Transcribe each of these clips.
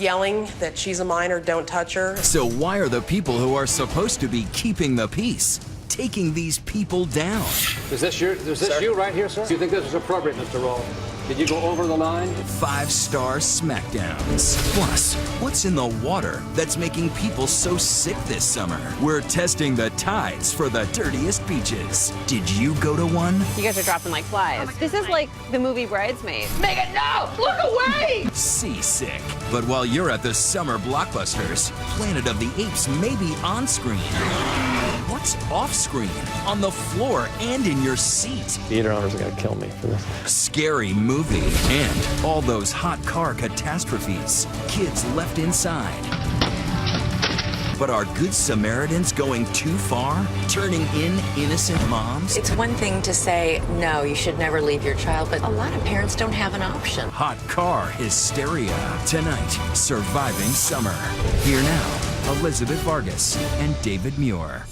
yelling that she's a minor, don't touch her. So why are the people who are supposed to be keeping the peace taking these people down? Is this you right here, sir? Do you think this is appropriate, Mr. Roll? Did you go over the line? 5-star smackdowns. Plus, what's in the water that's making people so sick this summer? We're testing the tides for the dirtiest beaches. Did you go to one? You guys are dropping like flies. This is like the movie Bridesmaids. Megan, no! Look away! Seasick. But while you're at the summer blockbusters, Planet of the Apes may be on screen. What's off screen? On the floor and in your seat. Theater owners are gonna kill me for this. Scary movie. And all those hot car catastrophes. Kids left inside. But are Good Samaritans going too far? Turning in innocent moms? It's one thing to say, no, you should never leave your child, but a lot of parents don't have an option. Hot car hysteria. Tonight, Surviving Summer. Here now, Elizabeth Vargas and David Muir.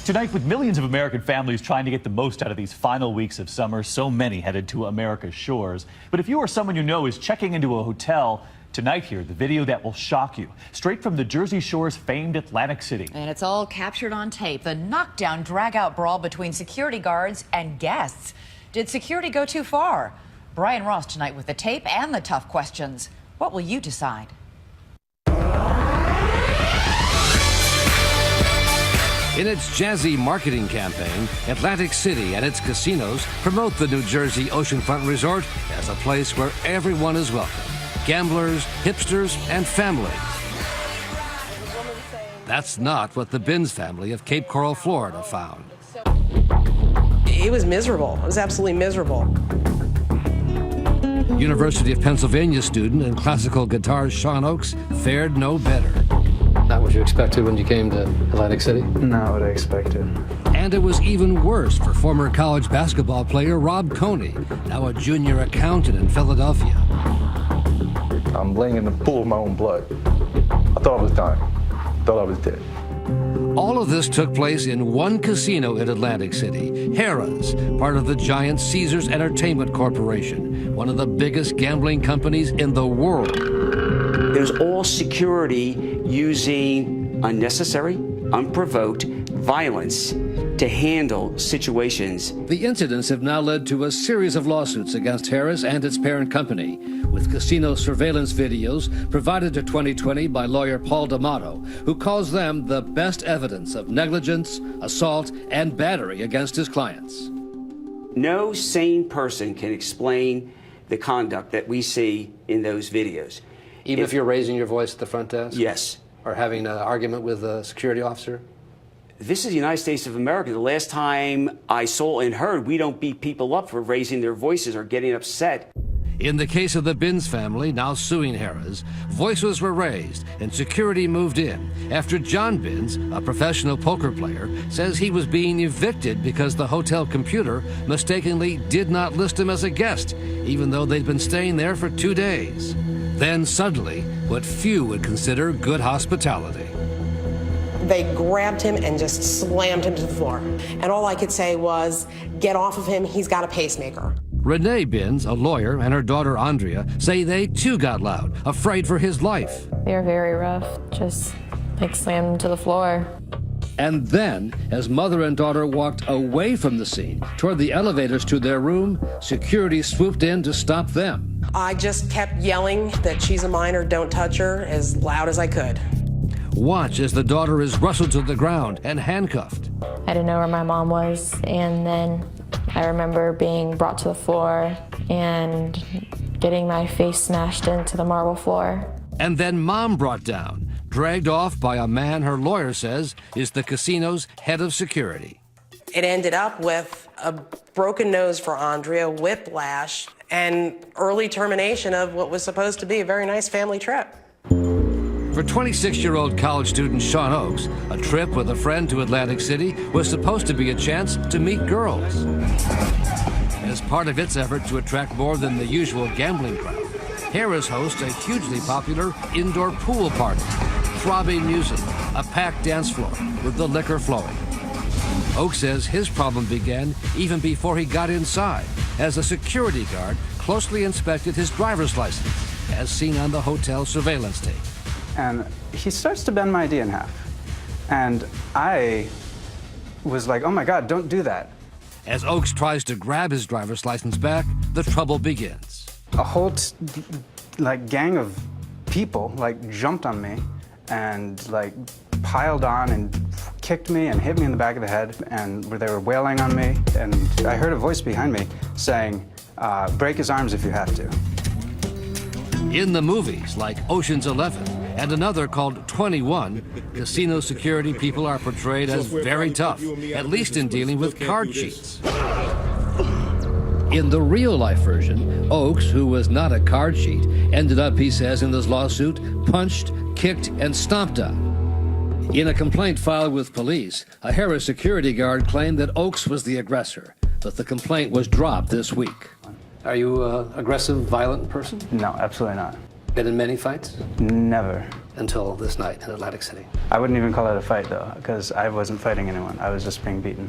Tonight, with millions of American families trying to get the most out of these final weeks of summer, so many headed to America's shores. But if you or someone you know is checking into a hotel, tonight here, the video that will shock you. Straight from the Jersey Shore's famed Atlantic City. And it's all captured on tape. The knockdown, drag-out brawl between security guards and guests. Did security go too far? Brian Ross tonight with the tape and the tough questions. What will you decide? In its jazzy marketing campaign, Atlantic City and its casinos promote the New Jersey oceanfront resort as a place where everyone is welcome. Gamblers, hipsters, and families. That's not what the Binns family of Cape Coral, Florida found. It was miserable. It was absolutely miserable. University of Pennsylvania student and classical guitarist Sean Oakes fared no better. Not what you expected when you came to Atlantic City? Not what I expected. And it was even worse for former college basketball player Rob Coney, now a junior accountant in Philadelphia. I'm laying in the pool of my own blood. I thought I was dying. I thought I was dead. All of this took place in one casino in Atlantic City, Harrah's, part of the giant Caesars Entertainment Corporation, one of the biggest gambling companies in the world. There's all security using unnecessary, unprovoked violence to handle situations. The incidents have now led to a series of lawsuits against Harrah's and its parent company, with casino surveillance videos provided to 2020 by lawyer Paul D'Amato, who calls them the best evidence of negligence, assault, and battery against his clients. No sane person can explain the conduct that we see in those videos. Even if you're raising your voice at the front desk? Yes. Or having an argument with a security officer? This is the United States of America. The last time I saw and heard, we don't beat people up for raising their voices or getting upset. In the case of the Binns family, now suing Harrah's, voices were raised and security moved in after John Binns, a professional poker player, says he was being evicted because the hotel computer mistakenly did not list him as a guest, even though they'd been staying there for 2 days. Then suddenly, what few would consider good hospitality. They grabbed him and just slammed him to the floor. And all I could say was, get off of him, he's got a pacemaker. Renee Binns, a lawyer, and her daughter Andrea say they too got loud, afraid for his life. They were very rough, just like slammed him to the floor. And then, as mother and daughter walked away from the scene toward the elevators to their room, security swooped in to stop them. I just kept yelling that she's a minor, don't touch her, as loud as I could. Watch as the daughter is rustled to the ground and handcuffed. I didn't know where my mom was, and then I remember being brought to the floor and getting my face smashed into the marble floor. And then mom brought down, dragged off by a man her lawyer says is the casino's head of security. It ended up with a broken nose for Andrea, whiplash, and early termination of what was supposed to be a very nice family trip. For 26-year-old college student Sean Oakes, a trip with a friend to Atlantic City was supposed to be a chance to meet girls. As part of its effort to attract more than the usual gambling crowd, Harrah's hosts a hugely popular indoor pool party, throbbing music, a packed dance floor with the liquor flowing. Oakes says his problem began even before he got inside, as a security guard closely inspected his driver's license. as seen on the hotel surveillance tape. And he starts to bend my ID in half. And I was like, oh my God, don't do that. As Oakes tries to grab his driver's license back, the trouble begins. A whole gang of people jumped on me and piled on and kicked me and hit me in the back of the head, and they were wailing on me. And I heard a voice behind me saying, break his arms if you have to. In the movies like Ocean's 11 and another called 21, casino security people are portrayed as very tough, at least in dealing with card cheats. In the real-life version, Oakes, who was not a card cheat, ended up, he says in this lawsuit, punched, kicked, and stomped on. In a complaint filed with police, a Harris security guard claimed that Oakes was the aggressor, but the complaint was dropped this week. Are you an aggressive, violent person? No, absolutely not. Been in many fights? Never. Until this night in Atlantic City. I wouldn't even call it a fight, though, because I wasn't fighting anyone. I was just being beaten.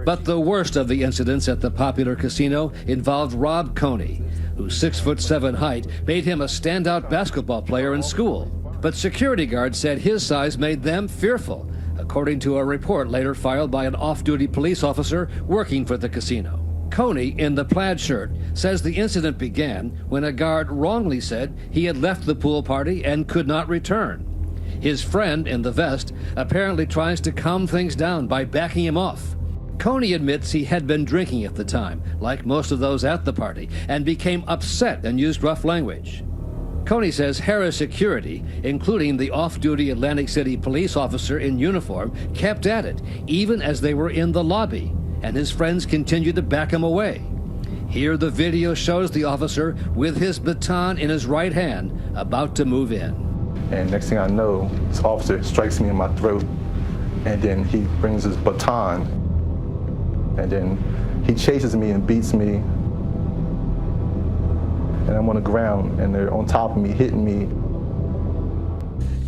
But the worst of the incidents at the popular casino involved Rob Coney, whose 6'7" height made him a standout basketball player in school. But security guards said his size made them fearful, according to a report later filed by an off-duty police officer working for the casino. Coney, in the plaid shirt, says the incident began when a guard wrongly said he had left the pool party and could not return. His friend, in the vest, apparently tries to calm things down by backing him off. Coney admits he had been drinking at the time, like most of those at the party, and became upset and used rough language. Coney says Harris security, including the off-duty Atlantic City police officer in uniform, kept at it, even as they were in the lobby, and his friends continued to back him away. Here the video shows the officer with his baton in his right hand, about to move in. And next thing I know, this officer strikes me in my throat, and then he brings his baton, and then he chases me and beats me. And I'm on the ground, and they're on top of me, hitting me.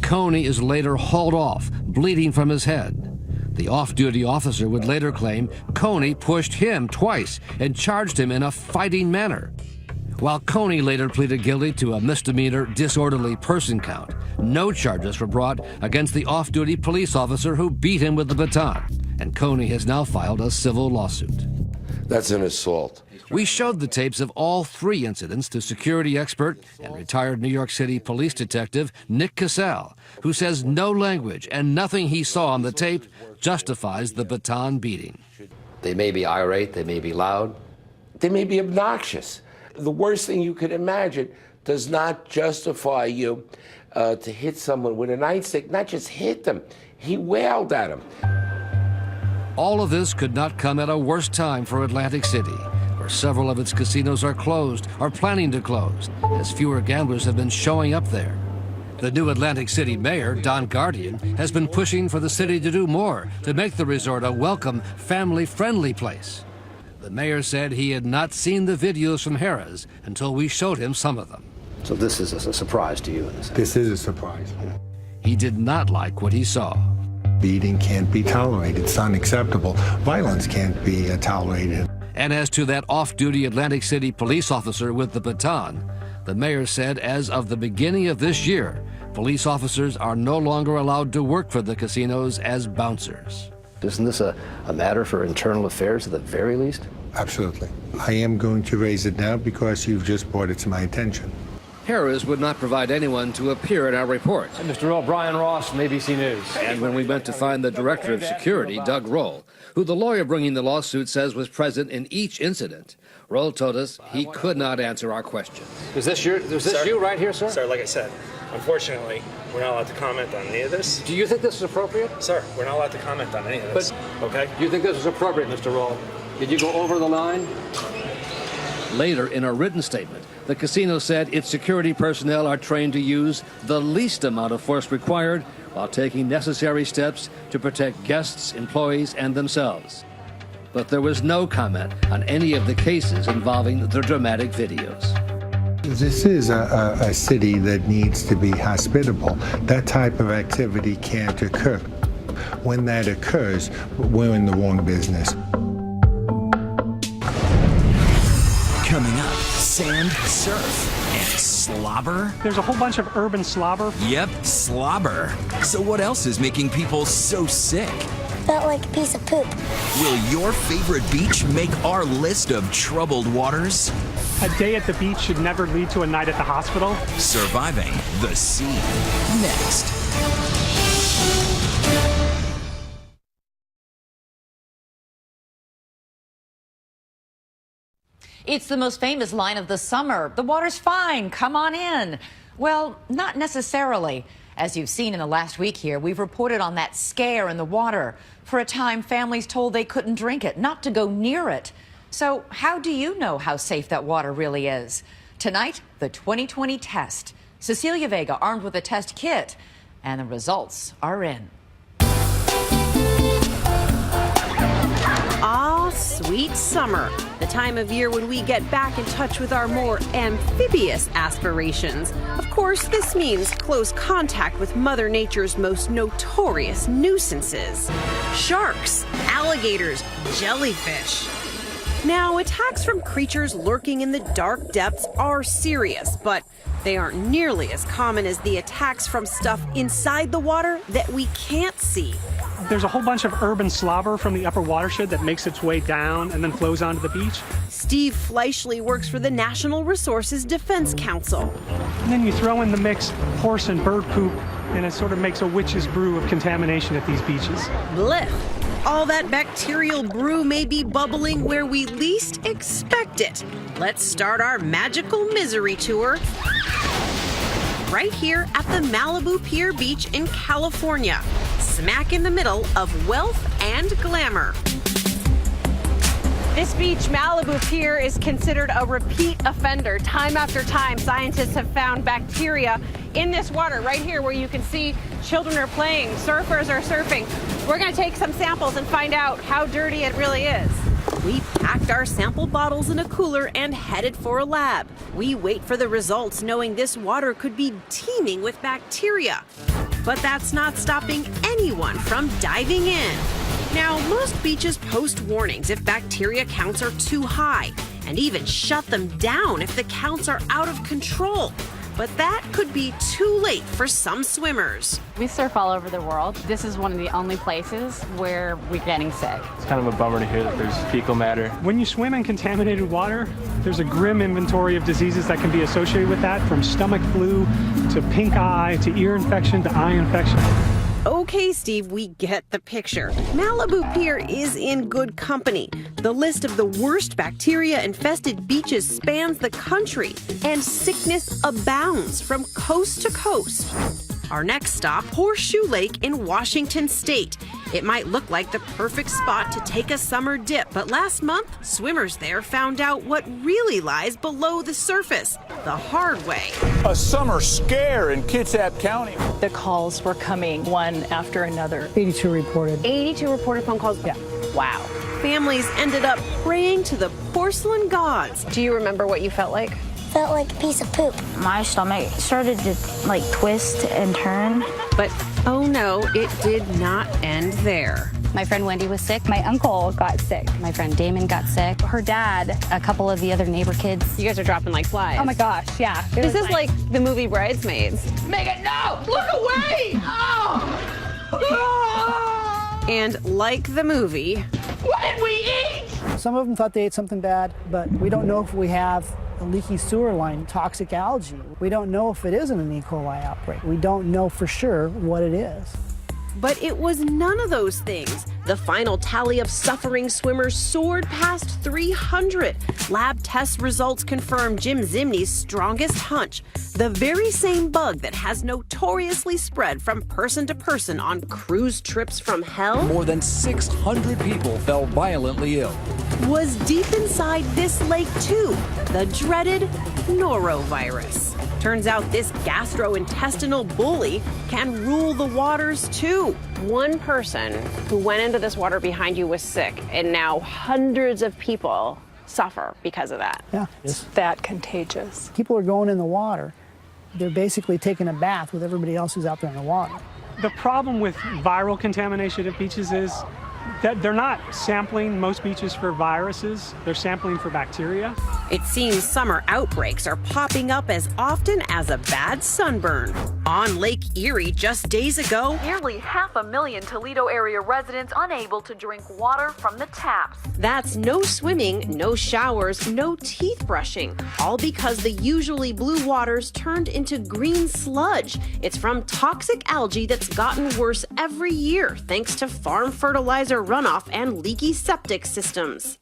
Coney is later hauled off, bleeding from his head. The off-duty officer would later claim Coney pushed him twice and charged him in a fighting manner. While Coney later pleaded guilty to a misdemeanor disorderly person count, no charges were brought against the off-duty police officer who beat him with the baton, and Coney has now filed a civil lawsuit. That's an assault. We showed the tapes of all three incidents to security expert and retired New York City police detective Nick Cassell, who says no language and nothing he saw on the tape justifies the baton beating. They may be irate, they may be loud. They may be obnoxious. The worst thing you could imagine does not justify you to hit someone with a nightstick. Not just hit them, he wailed at him. All of this could not come at a worse time for Atlantic City, where several of its casinos are closed or planning to close, as fewer gamblers have been showing up there. The new Atlantic City mayor, Don Guardian, has been pushing for the city to do more to make the resort a welcome, family-friendly place. The mayor said he had not seen the videos from Harrah's until we showed him some of them. So this is a surprise to you, in a sense. This is a surprise. He did not like what he saw. Beating can't be tolerated. It's unacceptable. Violence can't be tolerated. And as to that off-duty Atlantic City police officer with the baton, the mayor said as of the beginning of this year, police officers are no longer allowed to work for the casinos as bouncers. Isn't this a matter for internal affairs at the very least? Absolutely. I am going to raise it now because you've just brought it to my attention. Harrah's would not provide anyone to appear in our report. Mr. Earl, Brian Ross from ABC News. And when we went to find the director of security, Doug Roll, who the lawyer bringing the lawsuit says was present in each incident, Roll told us he could not answer our questions. Is this you right here, sir? Sir, like I said, unfortunately, we're not allowed to comment on any of this. Do you think this is appropriate? Sir, we're not allowed to comment on any of this. Okay? Do you think this is appropriate, Mr. Roll? Did you go over the line? Later, in a written statement, the casino said its security personnel are trained to use the least amount of force required while taking necessary steps to protect guests, employees, and themselves. But there was no comment on any of the cases involving the dramatic videos. This is a city that needs to be hospitable. That type of activity can't occur. When that occurs, we're in the wrong business. Coming up, sand, surf, and slobber? There's a whole bunch of urban slobber. Yep, slobber. So what else is making people so sick? Felt like a piece of poop. Will your favorite beach make our list of troubled waters? A day at the beach should never lead to a night at the hospital. Surviving the sea. Next. It's the most famous line of the summer. The water's fine, come on in. Well, not necessarily. As you've seen in the last week here, we've reported on that scare in the water. For a time, families told they couldn't drink it, not to go near it. So how do you know how safe that water really is? Tonight, the 2020 test. Cecilia Vega armed with a test kit, and the results are in. Ah, sweet summer, the time of year when we get back in touch with our more amphibious aspirations. Of course, this means close contact with Mother Nature's most notorious nuisances: sharks, alligators, jellyfish. Now, attacks from creatures lurking in the dark depths are serious, but they aren't nearly as common as the attacks from stuff inside the water that we can't see. There's a whole bunch of urban slobber from the upper watershed that makes its way down and then flows onto the beach. Steve Fleischle works for the National Resources Defense Council. And then you throw in the mix horse and bird poop, and it sort of makes a witch's brew of contamination at these beaches. Blech. All that bacterial brew may be bubbling where we least expect it. Let's start our magical misery tour right here at the Malibu Pier Beach in California, smack in the middle of wealth and glamour. This beach, Malibu Pier, is considered a repeat offender. Time after time, scientists have found bacteria in this water right here where you can see children are playing, surfers are surfing. We're going to take some samples and find out how dirty it really is. We packed our sample bottles in a cooler and headed for a lab. We wait for the results, knowing this water could be teeming with bacteria. But that's not stopping anyone from diving in. Now, most beaches post warnings if bacteria counts are too high, and even shut them down if the counts are out of control. But that could be too late for some swimmers. We surf all over the world. This is one of the only places where we're getting sick. It's kind of a bummer to hear that there's fecal matter. When you swim in contaminated water, there's a grim inventory of diseases that can be associated with that, from stomach flu to pink eye to ear infection to eye infection. Okay, Steve, we get the picture. Malibu Pier is in good company. The list of the worst bacteria-infested beaches spans the country, and sickness abounds from coast to coast. Our next stop, Horseshoe Lake in Washington State. It might look like the perfect spot to take a summer dip, but last month, swimmers there found out what really lies below the surface, the hard way. A summer scare in Kitsap County. The calls were coming one after another. 82 reported. 82 reported phone calls? Yeah. Wow. Families ended up praying to the porcelain gods. Do you remember what you felt like? Felt like a piece of poop. My stomach started to twist and turn. But oh no, it did not end there. My friend Wendy was sick. My uncle got sick. My friend Damon got sick. Her dad, a couple of the other neighbor kids. You guys are dropping like flies. Oh my gosh, yeah. This is like the movie Bridesmaids. Megan, no! Look away! Oh! And like the movie, what did we eat? Some of them thought they ate something bad, but we don't know if we have a leaky sewer line, toxic algae. We don't know if it isn't an E. coli outbreak. We don't know for sure what it is. But it was none of those things. The final tally of suffering swimmers soared past 300. Lab test results confirm Jim Zimney's strongest hunch. The very same bug that has notoriously spread from person to person on cruise trips from hell. More than 600 people fell violently ill. Was deep inside this lake too. The dreaded norovirus. Turns out this gastrointestinal bully can rule the waters too. One person who went into this water behind you was sick, and now hundreds of people suffer because of that. Yeah. It's that contagious. People are going in the water. They're basically taking a bath with everybody else who's out there in the water. The problem with viral contamination at beaches is that they're not sampling most beaches for viruses, they're sampling for bacteria. It seems summer outbreaks are popping up as often as a bad sunburn. On Lake Erie just days ago, nearly 500,000 Toledo area residents unable to drink water from the taps. That's no swimming, no showers, no teeth brushing, all because the usually blue waters turned into green sludge. It's from toxic algae that's gotten worse every year thanks to farm fertilizer runoff and leaky septic systems.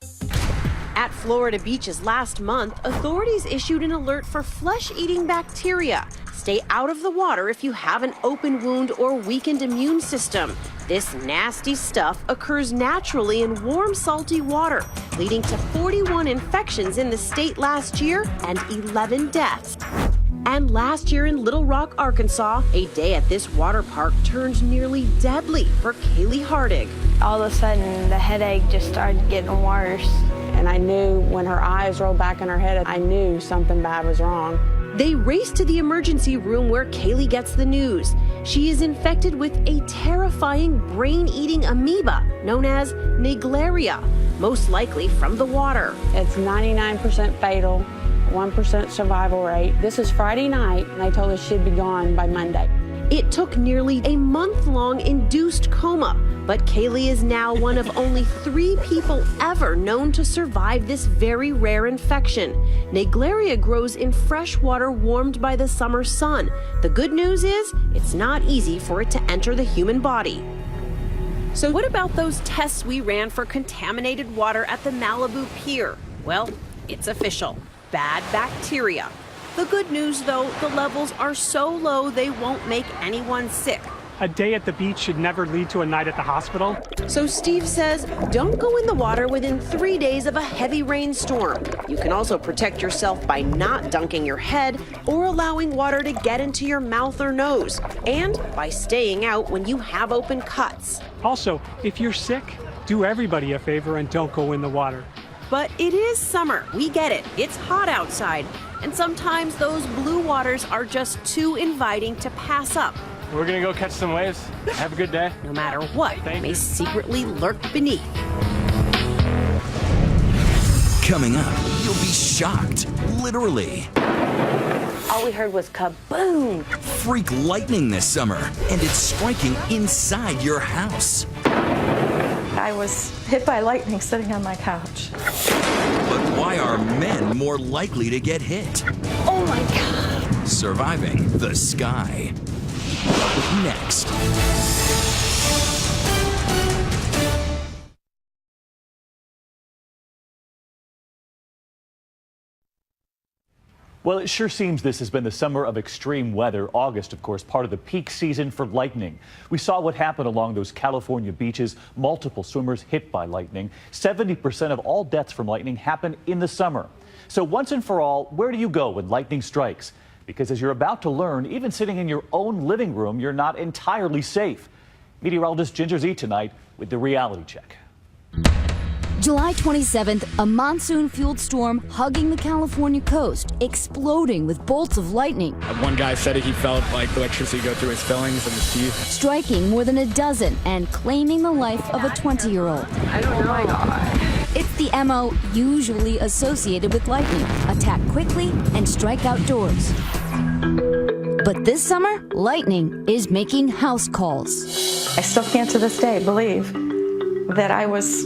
At Florida beaches last month, authorities issued an alert for flesh-eating bacteria. Stay out of the water if you have an open wound or weakened immune system. This nasty stuff occurs naturally in warm, salty water, leading to 41 infections in the state last year and 11 deaths. And last year in Little Rock, Arkansas, a day at this water park turned nearly deadly for Kaylee Hardig. All of a sudden, the headache just started getting worse. And I knew when her eyes rolled back in her head, I knew something bad was wrong. They race to the emergency room where Kaylee gets the news. She is infected with a terrifying brain-eating amoeba known as Naegleria, most likely from the water. It's 99% fatal, 1% survival rate. This is Friday night, and they told us she'd be gone by Monday. It took nearly a month-long induced coma, but Kaylee is now one of only 3 people ever known to survive this very rare infection. Naegleria grows in fresh water warmed by the summer sun. The good news is, it's not easy for it to enter the human body. So what about those tests we ran for contaminated water at the Malibu Pier? Well, it's official. Bad bacteria. The good news, though, the levels are so low they won't make anyone sick. A day at the beach should never lead to a night at the hospital. So Steve says, don't go in the water within 3 days of a heavy rainstorm. You can also protect yourself by not dunking your head or allowing water to get into your mouth or nose, and by staying out when you have open cuts. Also, if you're sick, do everybody a favor and don't go in the water. But it is summer. We get it. It's hot outside. And sometimes those blue waters are just too inviting to pass up. We're gonna go catch some waves. Have a good day. No matter what may secretly lurk beneath. Coming up, you'll be shocked, literally. All we heard was kaboom. Freak lightning this summer, and it's striking inside your house. I was hit by lightning sitting on my couch. But why are men more likely to get hit? Oh my God. Surviving the sky. Next. Well, it sure seems this has been the summer of extreme weather. August, of course, part of the peak season for lightning. We saw what happened along those California beaches. Multiple swimmers hit by lightning. 70% of all deaths from lightning happen in the summer. So once and for all, where do you go when lightning strikes? Because as you're about to learn, even sitting in your own living room, you're not entirely safe. Meteorologist Ginger Z tonight with the reality check. July 27th, a monsoon-fueled storm hugging the California coast, exploding with bolts of lightning. One guy said he felt like electricity go through his fillings and his teeth. Striking more than a dozen and claiming the life of a 20-year-old. I don't know. Oh my God. It's the MO usually associated with lightning. Attack quickly and strike outdoors. But this summer, lightning is making house calls. I still can't to this day believe that I was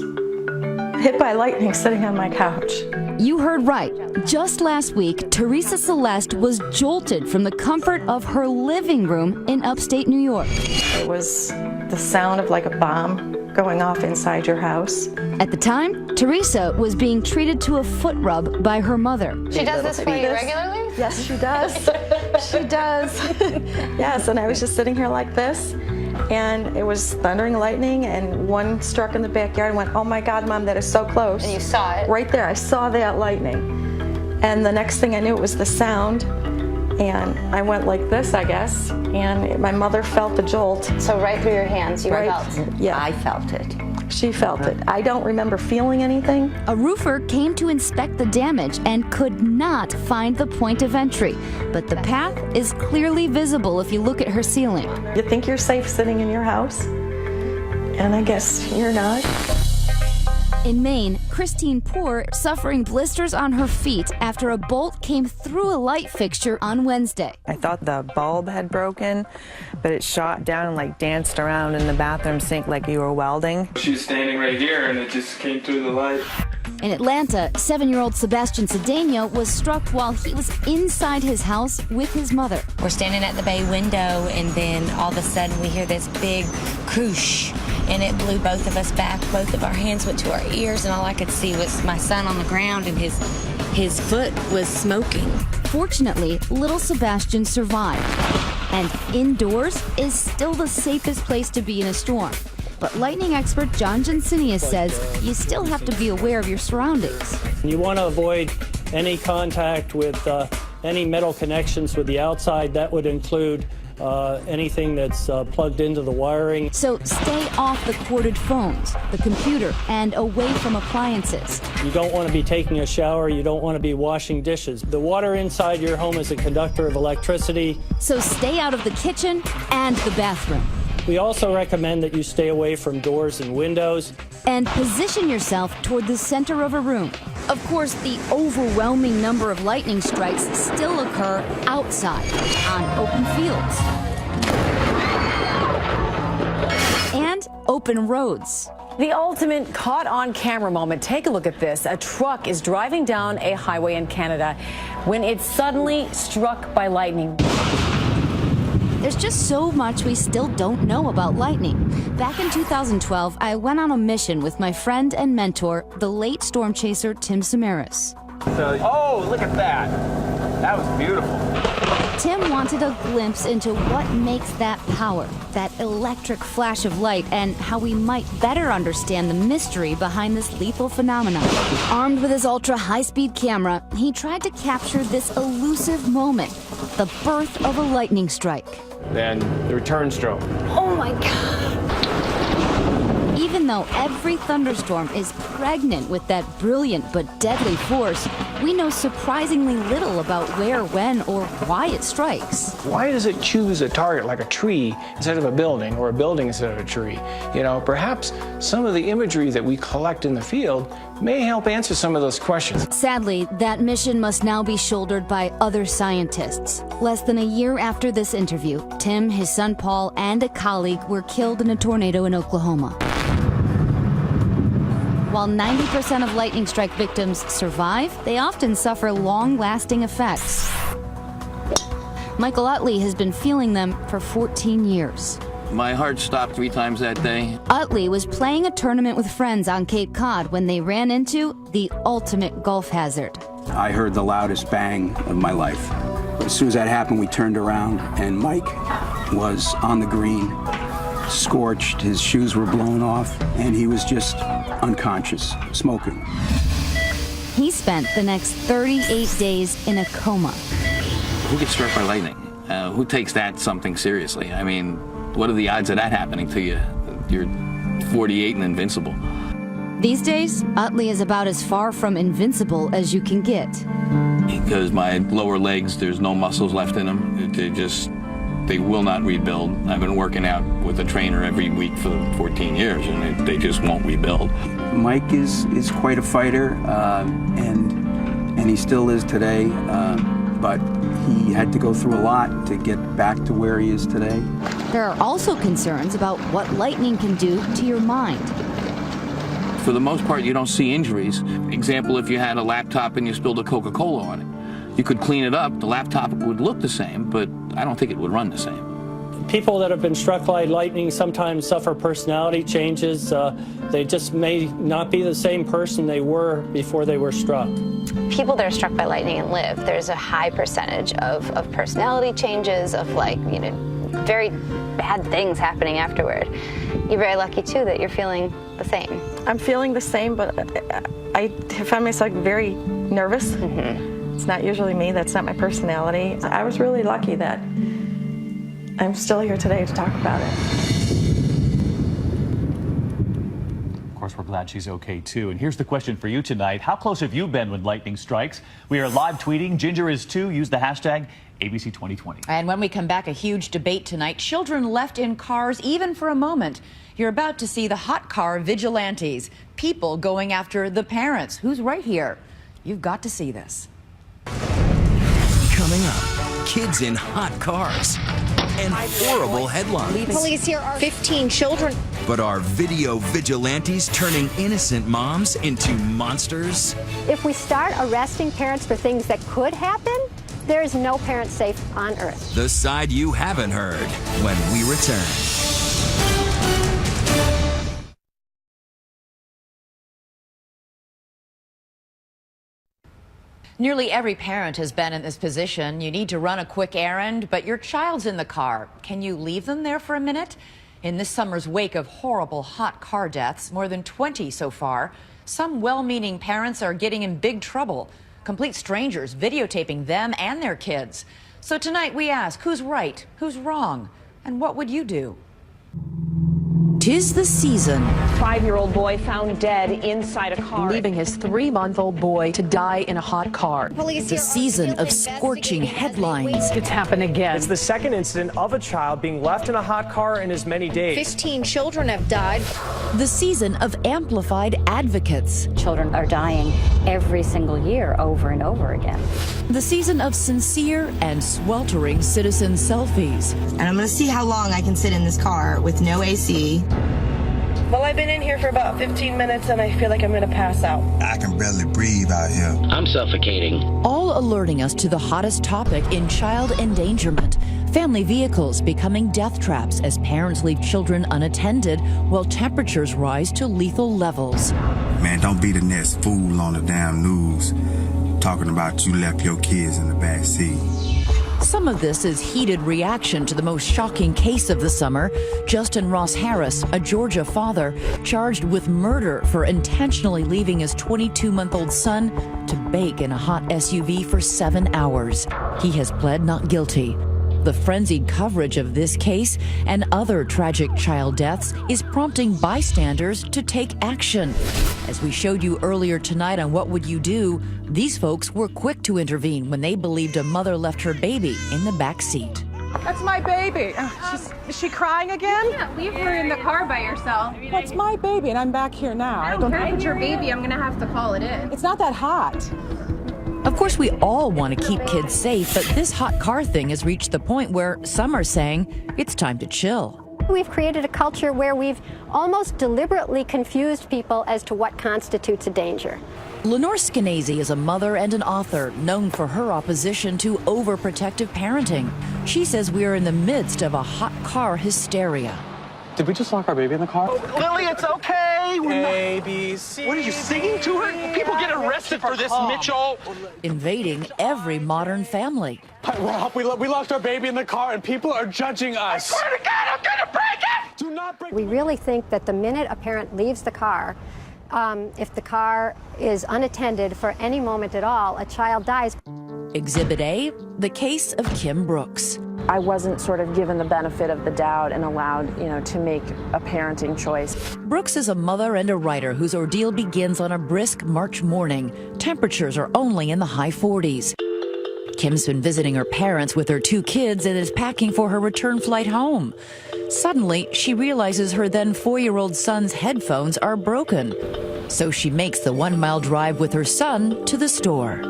hit by lightning sitting on my couch. You heard right. Just last week, Teresa Celeste was jolted from the comfort of her living room in upstate New York. It was the sound of like a bomb going off inside your house. At the time, Teresa was being treated to a foot rub by her mother. She does this for you regularly? Yes, she does. She does. Yes, and I was just sitting here like this, and it was thundering lightning, and one struck in the backyard and went, oh my God, Mom, that is so close. And you saw it? Right there, I saw that lightning. And the next thing I knew, it was the sound, and I went like this, I guess, and my mother felt the jolt. So right through your hands, you felt? Yeah. I felt it. She felt it. I don't remember feeling anything. A roofer came to inspect the damage and could not find the point of entry. But the path is clearly visible if you look at her ceiling. You think you're safe sitting in your house, and I guess you're not. In Maine, Christine Poor suffering blisters on her feet after a bolt came through a light fixture on Wednesday. I thought the bulb had broken, but it shot down and like danced around in the bathroom sink like you were welding. She was standing right here and it just came through the light. In Atlanta, 7-year-old Sebastian Cedeno was struck while he was inside his house with his mother. We're standing at the bay window, and then all of a sudden we hear this big whoosh, and it blew both of us back. Both of our hands went to our ears, and all I could see was my son on the ground, and his foot was smoking. Fortunately, little Sebastian survived, and indoors is still the safest place to be in a storm. But lightning expert John Jensinius says you still have to be aware of your surroundings. You want to avoid any contact with any metal connections with the outside. That would include anything that's plugged into the wiring. So stay off the corded phones, the computer, and away from appliances. You don't want to be taking a shower. You don't want to be washing dishes. The water inside your home is a conductor of electricity. So stay out of the kitchen and the bathroom. We also recommend that you stay away from doors and windows. And position yourself toward the center of a room. Of course, the overwhelming number of lightning strikes still occur outside, on open fields, and open roads. The ultimate caught-on-camera moment. Take a look at this. A truck is driving down a highway in Canada when it's suddenly struck by lightning. There's just so much we still don't know about lightning. Back in 2012, I went on a mission with my friend and mentor, the late storm chaser Tim Samaras. Oh, look at that. That was beautiful. Tim wanted a glimpse into what makes that power, that electric flash of light, and how we might better understand the mystery behind this lethal phenomenon. Armed with his ultra-high-speed camera, he tried to capture this elusive moment, the birth of a lightning strike. Then the return stroke. Oh my God! Even though every thunderstorm is pregnant with that brilliant but deadly force, we know surprisingly little about where, when, or why it strikes. Why does it choose a target like a tree instead of a building, or a building instead of a tree? You know, perhaps some of the imagery that we collect in the field may help answer some of those questions. Sadly, that mission must now be shouldered by other scientists. Less than a year after this interview, Tim, his son Paul, and a colleague were killed in a tornado in Oklahoma. While 90% of lightning strike victims survive, they often suffer long-lasting effects. Michael Utley has been feeling them for 14 years. My heart stopped 3 times that day. Utley was playing a tournament with friends on Cape Cod when they ran into the ultimate Gulf hazard. I heard the loudest bang of my life. As soon as that happened, we turned around and Mike was on the green, scorched, his shoes were blown off, and he was just unconscious, smoking. He spent the next 38 days in a coma. Who gets struck by lightning? Who takes that something seriously? I mean, what are the odds of that happening to you? You're 48 and invincible. These days, Utley is about as far from invincible as you can get. Because my lower legs, there's no muscles left in them. They will not rebuild. I've been working out with a trainer every week for 14 years, and they just won't rebuild. Mike is quite a fighter, and he still is today, but he had to go through a lot to get back to where he is today. There are also concerns about what lightning can do to your mind. For the most part, you don't see injuries. Example, if you had a laptop and you spilled a Coca-Cola on it, you could clean it up. The laptop would look the same, but I don't think it would run the same. People that have been struck by lightning sometimes suffer personality changes. They just may not be the same person they were before they were struck. People that are struck by lightning and live, there's a high percentage of personality changes, of very bad things happening afterward. You're very lucky too that you're feeling the same. I'm feeling the same, but I find myself very nervous. Mm-hmm. It's not usually me. That's not my personality. I was really lucky that I'm still here today to talk about it. Of course, we're glad she's okay too. And here's the question for you tonight. How close have you been when lightning strikes? We are live tweeting. Ginger is too. Use the hashtag ABC 2020. And when we come back, a huge debate tonight. Children left in cars even for a moment. You're about to see the hot car vigilantes. People going after the parents. Who's right here? You've got to see this. Coming up, kids in hot cars and horrible headlines. Police here are 15 children. But are video vigilantes turning innocent moms into monsters? If we start arresting parents for things that could happen, there is no parent safe on earth. The side you haven't heard when we return. Nearly every parent has been in this position. You need to run a quick errand, but your child's in the car. Can you leave them there for a minute? In this summer's wake of horrible hot car deaths, more than 20 so far, some well-meaning parents are getting in big trouble. Complete strangers videotaping them and their kids. So tonight we ask, who's right, who's wrong, and what would you do? 'Tis the season. 5-year-old boy found dead inside a car, leaving his 3-month-old boy to die in a hot car. The season of scorching headlines. It's happened again. It's the second incident of a child being left in a hot car in as many days. 15 children have died. The season of amplified advocates. Children are dying every single year over and over again. The season of sincere and sweltering citizen selfies. And I'm going to see how long I can sit in this car with no AC. Well, I've been in here for about 15 minutes and I feel like I'm going to pass out. I can barely breathe out here. I'm suffocating. All alerting us to the hottest topic in child endangerment. Family vehicles becoming death traps as parents leave children unattended while temperatures rise to lethal levels. Man, don't be the next fool on the damn news talking about you left your kids in the back seat. Some of this is heated reaction to the most shocking case of the summer. Justin Ross Harris, a Georgia father, charged with murder for intentionally leaving his 22-month-old son to bake in a hot SUV for 7 hours. He has pled not guilty. The frenzied coverage of this case and other tragic child deaths is prompting bystanders to take action. As we showed you earlier tonight on What Would You Do, these folks were quick to intervene when they believed a mother left her baby in the back seat. That's my baby. Is she crying again? You can't leave her in the car by yourself. That's my baby, and I'm back here now. I don't care if it's your baby. I'm going to have to call it in. It's not that hot. Of course, we all want to keep kids safe, but this hot car thing has reached the point where some are saying it's time to chill. We've created a culture where we've almost deliberately confused people as to what constitutes a danger. Lenore Skenazy is a mother and an author known for her opposition to overprotective parenting. She says we are in the midst of a hot car hysteria. Did we just lock our baby in the car? Oh, Lily, it's okay. ABC. What are you singing to her? People get arrested for this, Mitchell. Invading every modern family. Rob, we locked our baby in the car and people are judging us. I swear to God, I'm gonna break it! Do not break. We really think that the minute a parent leaves the car, if the car is unattended for any moment at all, a child dies. Exhibit A, the case of Kim Brooks. I wasn't sort of given the benefit of the doubt and allowed, to make a parenting choice. Brooks is a mother and a writer whose ordeal begins on a brisk March morning. Temperatures are only in the high 40s. Kim's been visiting her parents with her 2 kids and is packing for her return flight home. Suddenly, she realizes her then 4-year-old son's headphones are broken. So she makes the 1-mile drive with her son to the store.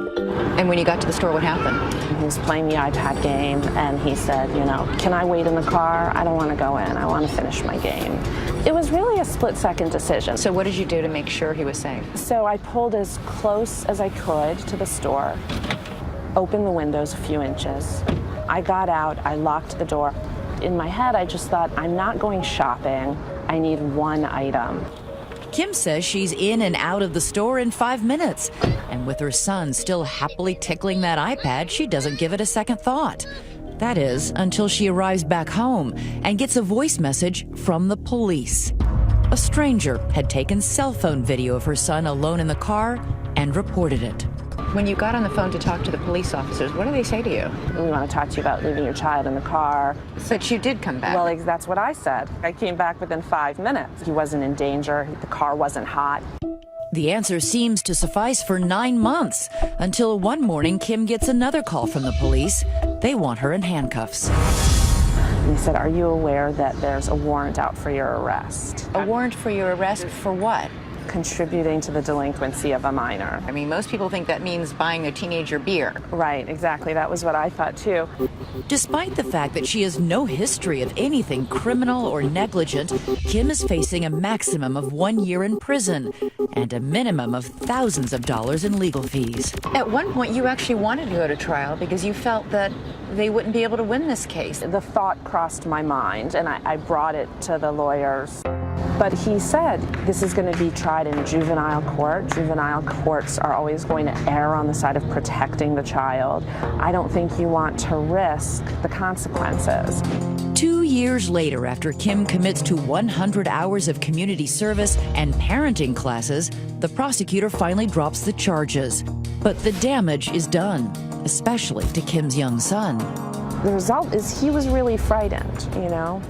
And when you got to the store, what happened? He was playing the iPad game, and he said, can I wait in the car? I don't want to go in. I want to finish my game. It was really a split-second decision. So what did you do to make sure he was safe? So I pulled as close as I could to the store, opened the windows a few inches. I got out. I locked the door. In my head, I just thought, I'm not going shopping. I need one item. Kim says she's in and out of the store in 5 minutes. And with her son still happily tickling that iPad, she doesn't give it a second thought. That is, until she arrives back home and gets a voice message from the police. A stranger had taken cell phone video of her son alone in the car and reported it. When you got on the phone to talk to the police officers, what did they say to you? We want to talk to you about leaving your child in the car. But you did come back. Well, that's what I said. I came back within 5 minutes. He wasn't in danger. The car wasn't hot. The answer seems to suffice for 9 months, until one morning Kim gets another call from the police. They want her in handcuffs. He said, are you aware that there's a warrant out for your arrest? A warrant for your arrest for what? contributing to the delinquency of a minor. I mean, most people think that means buying a teenager beer. Right, exactly. That was what I thought too. Despite the fact that she has no history of anything criminal or negligent, Kim is facing a maximum of 1 year in prison and a minimum of thousands of dollars in legal fees. At one point, you actually wanted to go to trial because you felt that they wouldn't be able to win this case. The thought crossed my mind, and I brought it to the lawyers. But he said, this is going to be tried in juvenile court. Juvenile courts are always going to err on the side of protecting the child. I don't think you want to risk the consequences. 2 years later, after Kim commits to 100 hours of community service and parenting classes, the prosecutor finally drops the charges. But the damage is done, especially to Kim's young son. The result is he was really frightened, you know.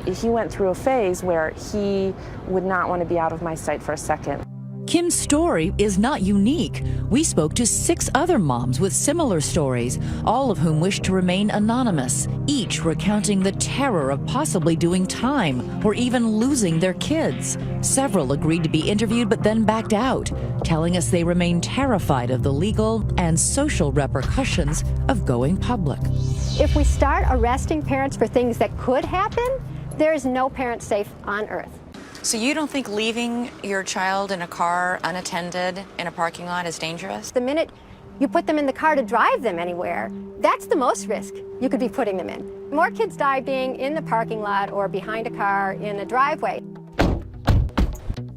He went through a phase where he would not want to be out of my sight for a second. Kim's story is not unique. We spoke to 6 other moms with similar stories, all of whom wish to remain anonymous, each recounting the terror of possibly doing time or even losing their kids. Several agreed to be interviewed but then backed out, telling us they remain terrified of the legal and social repercussions of going public. If we start arresting parents for things that could happen, there is no parent safe on earth. So you don't think leaving your child in a car unattended in a parking lot is dangerous? The minute you put them in the car to drive them anywhere, that's the most risk you could be putting them in. More kids die being in the parking lot or behind a car in a driveway.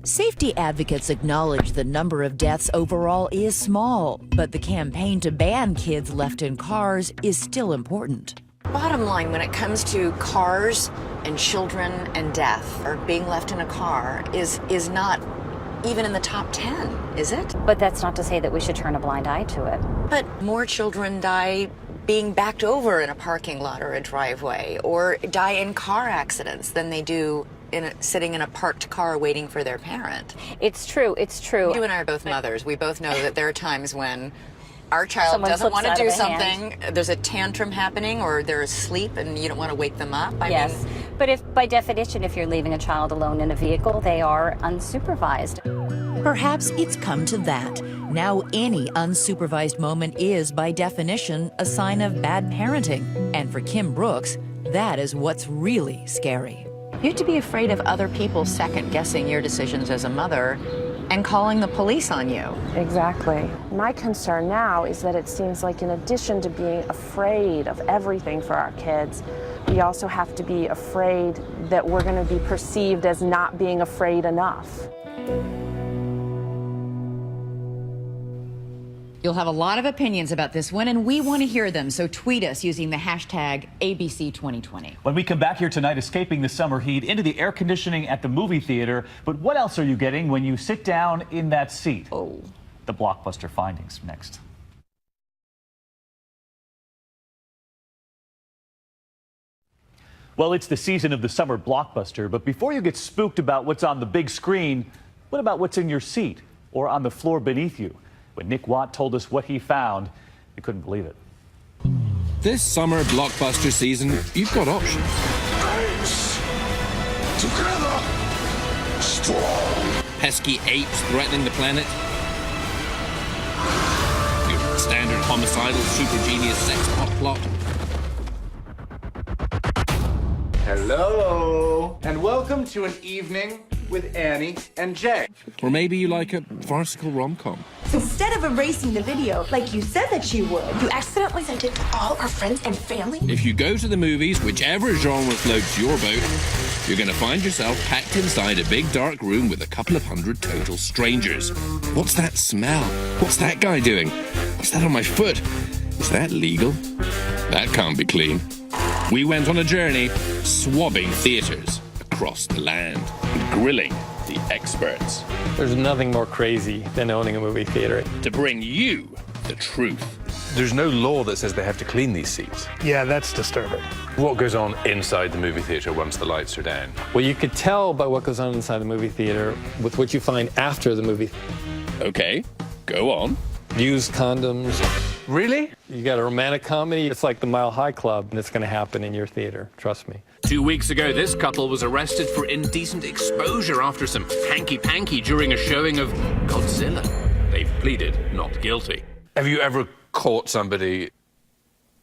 Safety advocates acknowledge the number of deaths overall is small, but the campaign to ban kids left in cars is still important. Bottom line, when it comes to cars and children and death, or being left in a car, is not even in the top 10, is it? But that's not to say that we should turn a blind eye to it. But more children die being backed over in a parking lot or a driveway, or die in car accidents than they do sitting in a parked car waiting for their parent. It's true, it's true. You and I are both mothers. We both know that there are times when our child Someone doesn't want to slips do out of a something, there's a tantrum happening, or they're asleep and you don't want to wake them up. I Yes, mean, but if by definition, if you're leaving a child alone in a vehicle, they are unsupervised. Perhaps it's come to that. Now any unsupervised moment is, by definition, a sign of bad parenting. And for Kim Brooks, that is what's really scary. you have to be afraid of other people second-guessing your decisions as a mother and calling the police on you. Exactly. My concern now is that it seems like in addition to being afraid of everything for our kids, we also have to be afraid that we're going to be perceived as not being afraid enough. You'll have a lot of opinions about this one, and we want to hear them, so tweet us using the hashtag ABC2020. When we come back here tonight, escaping the summer heat into the air conditioning at the movie theater. But what else are you getting when you sit down in that seat? Oh. The blockbuster findings next. Well, it's the season of the summer blockbuster, but before you get spooked about what's on the big screen, what about what's in your seat or on the floor beneath you? When Nick Watt told us what he found, we couldn't believe it. This summer blockbuster season, you've got options. Together, strong. Pesky apes threatening the planet. Your standard homicidal super genius sex hot plot. Hello, and welcome to an evening with Annie and Jay. Or maybe you like a farcical rom-com. Instead of erasing the video like you said that you would, you accidentally sent it to all our friends and family? If you go to the movies, whichever genre floats your boat, you're going to find yourself packed inside a big dark room with a couple of hundred total strangers. What's that smell? What's that guy doing? What's that on my foot? Is that legal? That can't be clean. We went on a journey, swabbing theaters across the land, grilling the experts. There's nothing more crazy than owning a movie theater. To bring you the truth. There's no law that says they have to clean these seats. Yeah, that's disturbing. What goes on inside the movie theater once the lights are down? Well, you could tell by what goes on inside the movie theater with what you find after the movie. Okay, go on. Used condoms, Really? You got a romantic comedy, it's like the Mile High Club, and it's going to happen in your theater, trust me. 2 weeks ago, this couple was arrested for indecent exposure after some hanky-panky during a showing of Godzilla. They've pleaded not guilty. Have you ever caught somebody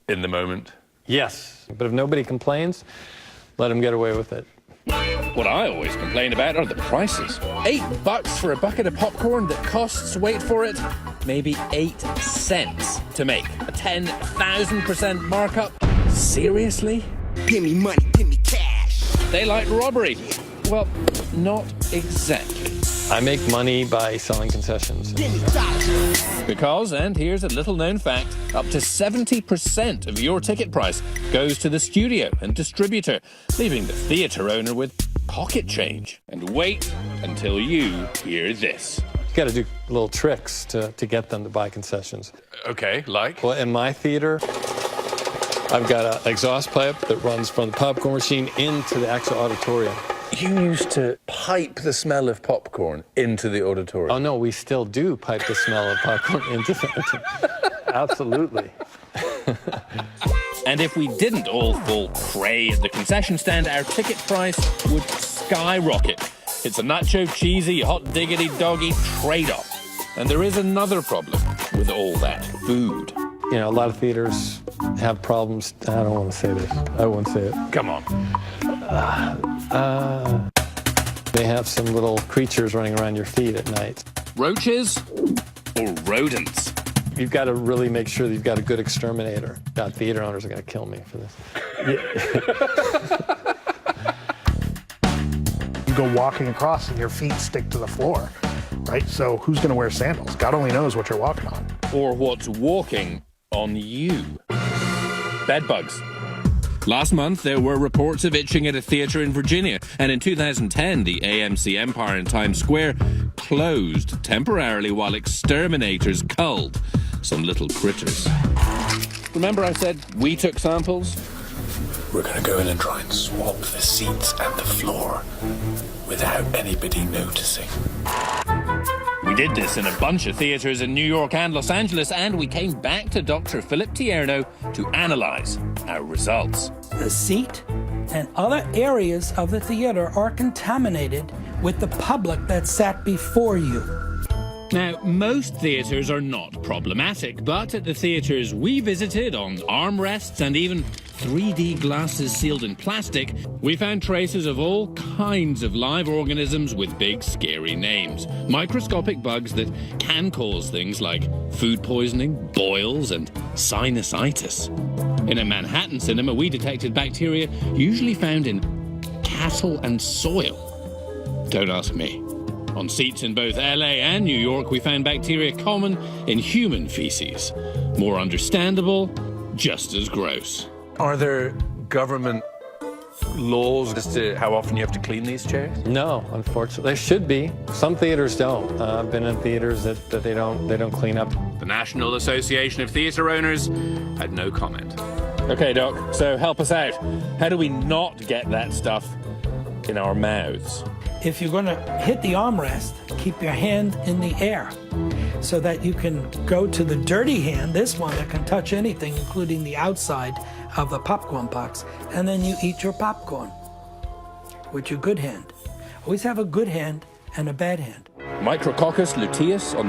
in the moment? Yes, but if nobody complains, let them get away with it. What I always complain about are the prices. $8 for a bucket of popcorn that costs, wait for it, maybe 8 cents to make. A 10,000% markup? Seriously? Give me money, give me cash. Daylight robbery? Well, not exactly. I make money by selling concessions. Because, and here's a little-known fact, up to 70% of your ticket price goes to the studio and distributor, leaving the theater owner with pocket change. And wait until you hear this. You got to do little tricks to get them to buy concessions. Okay, like? Well, in my theater, I've got an exhaust pipe that runs from the popcorn machine into the actual auditorium. You used to pipe the smell of popcorn into the auditorium? Oh, no, we still do pipe the smell of popcorn into the auditorium. Absolutely. And if we didn't all fall prey at the concession stand, our ticket price would skyrocket. It's a nacho cheesy, hot diggity doggy trade-off. And there is another problem with all that food. You know, a lot of theaters have problems. I don't want to say this. I won't say it. Come on. They have some little creatures running around your feet at night. Roaches or rodents? You've got to really make sure that you've got a good exterminator. God, theater owners are going to kill me for this. You go walking across and your feet stick to the floor, right? So who's going to wear sandals? God only knows what you're walking on. Or what's walking on you. Bed bugs. Last month, there were reports of itching at a theater in Virginia, and in 2010, the AMC Empire in Times Square closed temporarily while exterminators culled some little critters. Remember I said we took samples? We're going to go in and try and swab the seats and the floor without anybody noticing. We did this in a bunch of theaters in New York and Los Angeles, and we came back to Dr. Philip Tierno to analyze our results. The seat and other areas of the theater are contaminated with the public that sat before you. Now, most theaters are not problematic, but at the theaters we visited, on armrests and even 3D glasses sealed in plastic, we found traces of all kinds of live organisms with big, scary names. Microscopic bugs that can cause things like food poisoning, boils, and sinusitis. In a Manhattan cinema, we detected bacteria usually found in cattle and soil. Don't ask me. On seats in both LA and New York, we found bacteria common in human feces. More understandable, just as gross. Are there government laws as to how often you have to clean these chairs? No, unfortunately. There should be. Some theaters don't. I've been in theaters that they don't clean up. The National Association of Theatre Owners had no comment. Okay, Doc, so help us out. How do we not get that stuff in our mouths? If you're going to hit the armrest, keep your hand in the air so that you can go to the dirty hand, this one that can touch anything, including the outside of the popcorn box, and then you eat your popcorn with your good hand. Always have a good hand and a bad hand. Micrococcus luteus on the